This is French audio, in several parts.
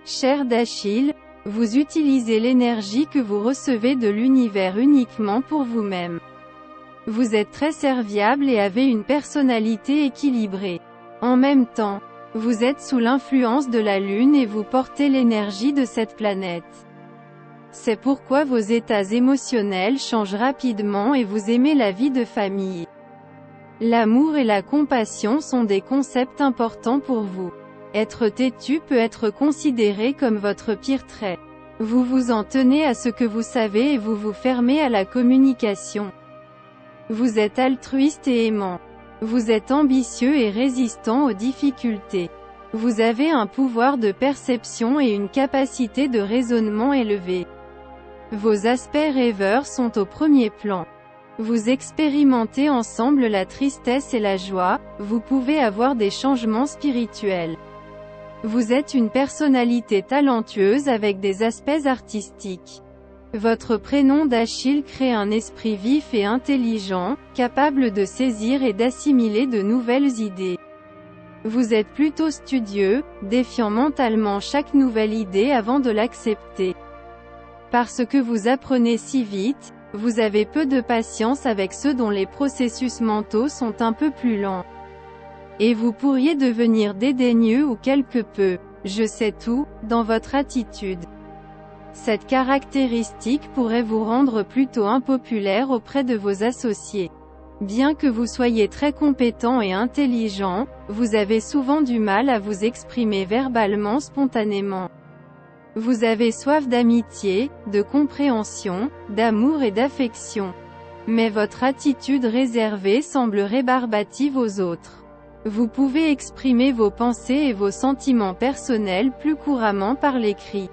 Cher d'Achille, vous utilisez l'énergie que vous recevez de l'univers uniquement pour vous-même. Vous êtes très serviable et avez une personnalité équilibrée. En même temps, vous êtes sous l'influence de la Lune et vous portez l'énergie de cette planète. C'est pourquoi vos états émotionnels changent rapidement et vous aimez la vie de famille. L'amour et la compassion sont des concepts importants pour vous. Être têtu peut être considéré comme votre pire trait. Vous vous en tenez à ce que vous savez et vous vous fermez à la communication. Vous êtes altruiste et aimant. Vous êtes ambitieux et résistant aux difficultés. Vous avez un pouvoir de perception et une capacité de raisonnement élevée. Vos aspects rêveurs sont au premier plan. Vous expérimentez ensemble la tristesse et la joie, vous pouvez avoir des changements spirituels. Vous êtes une personnalité talentueuse avec des aspects artistiques. Votre prénom d'Achille crée un esprit vif et intelligent, capable de saisir et d'assimiler de nouvelles idées. Vous êtes plutôt studieux, défiant mentalement chaque nouvelle idée avant de l'accepter. Parce que vous apprenez si vite, vous avez peu de patience avec ceux dont les processus mentaux sont un peu plus lents. Et vous pourriez devenir dédaigneux ou quelque peu « je sais tout » dans votre attitude. Cette caractéristique pourrait vous rendre plutôt impopulaire auprès de vos associés. Bien que vous soyez très compétent et intelligent, vous avez souvent du mal à vous exprimer verbalement spontanément. Vous avez soif d'amitié, de compréhension, d'amour et d'affection. Mais votre attitude réservée semble rébarbative aux autres. Vous pouvez exprimer vos pensées et vos sentiments personnels plus couramment par l'écrit.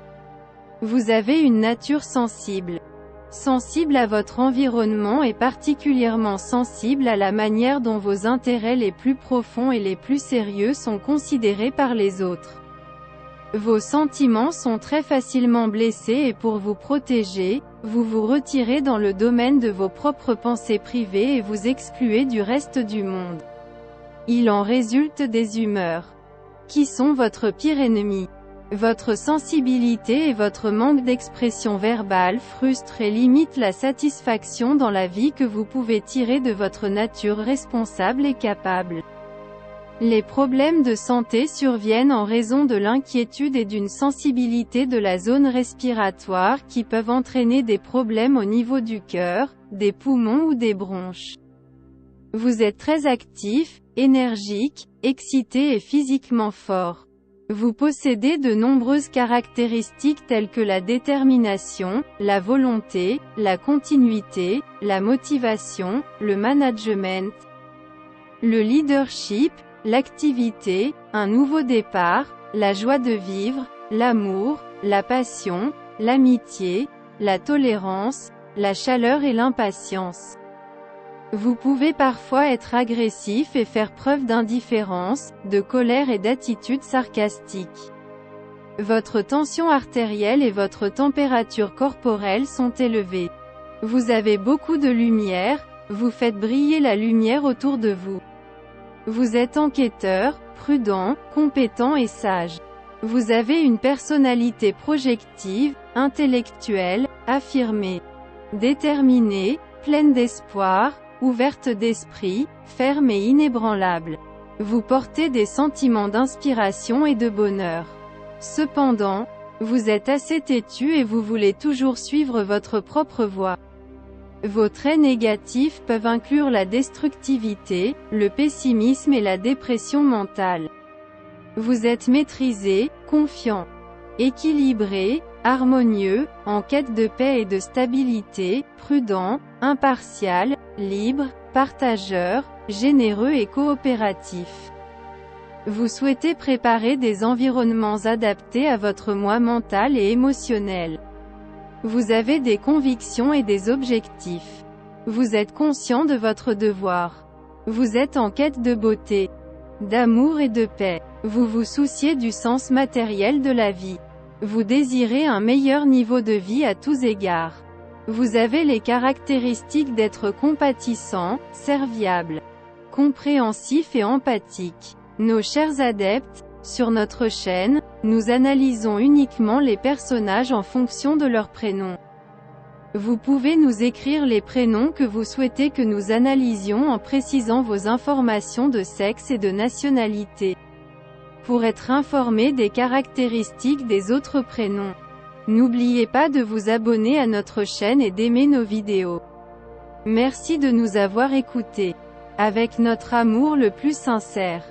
Vous avez une nature sensible. Sensible à votre environnement et particulièrement sensible à la manière dont vos intérêts les plus profonds et les plus sérieux sont considérés par les autres. Vos sentiments sont très facilement blessés et pour vous protéger, vous vous retirez dans le domaine de vos propres pensées privées et vous excluez du reste du monde. Il en résulte des humeurs qui sont votre pire ennemi. Votre sensibilité et votre manque d'expression verbale frustrent et limitent la satisfaction dans la vie que vous pouvez tirer de votre nature responsable et capable. Les problèmes de santé surviennent en raison de l'inquiétude et d'une sensibilité de la zone respiratoire qui peuvent entraîner des problèmes au niveau du cœur, des poumons ou des bronches. Vous êtes très actif, énergique, excité et physiquement fort. Vous possédez de nombreuses caractéristiques telles que la détermination, la volonté, la continuité, la motivation, le management, le leadership, l'activité, un nouveau départ, la joie de vivre, l'amour, la passion, l'amitié, la tolérance, la chaleur et l'impatience. Vous pouvez parfois être agressif et faire preuve d'indifférence, de colère et d'attitude sarcastique. Votre tension artérielle et votre température corporelle sont élevées. Vous avez beaucoup de lumière, vous faites briller la lumière autour de vous. Vous êtes enquêteur, prudent, compétent et sage. Vous avez une personnalité projective, intellectuelle, affirmée, déterminée, pleine d'espoir, ouverte d'esprit, ferme et inébranlable. Vous portez des sentiments d'inspiration et de bonheur. Cependant, vous êtes assez têtu et vous voulez toujours suivre votre propre voie. Vos traits négatifs peuvent inclure la destructivité, le pessimisme et la dépression mentale. Vous êtes maîtrisé, confiant, équilibré, harmonieux, en quête de paix et de stabilité, prudent, impartial, libre, partageur, généreux et coopératif. Vous souhaitez préparer des environnements adaptés à votre moi mental et émotionnel. Vous avez des convictions et des objectifs. Vous êtes conscient de votre devoir. Vous êtes en quête de beauté, d'amour et de paix. Vous vous souciez du sens matériel de la vie. Vous désirez un meilleur niveau de vie à tous égards. Vous avez les caractéristiques d'être compatissant, serviable, compréhensif et empathique. Nos chers adeptes, Sur notre chaîne, nous analysons uniquement les personnages en fonction de leur prénom. Vous pouvez nous écrire les prénoms que vous souhaitez que nous analysions en précisant vos informations de sexe et de nationalité, pour être informé des caractéristiques des autres prénoms. N'oubliez pas de vous abonner à notre chaîne et d'aimer nos vidéos. Merci de nous avoir écoutés. Avec notre amour le plus sincère.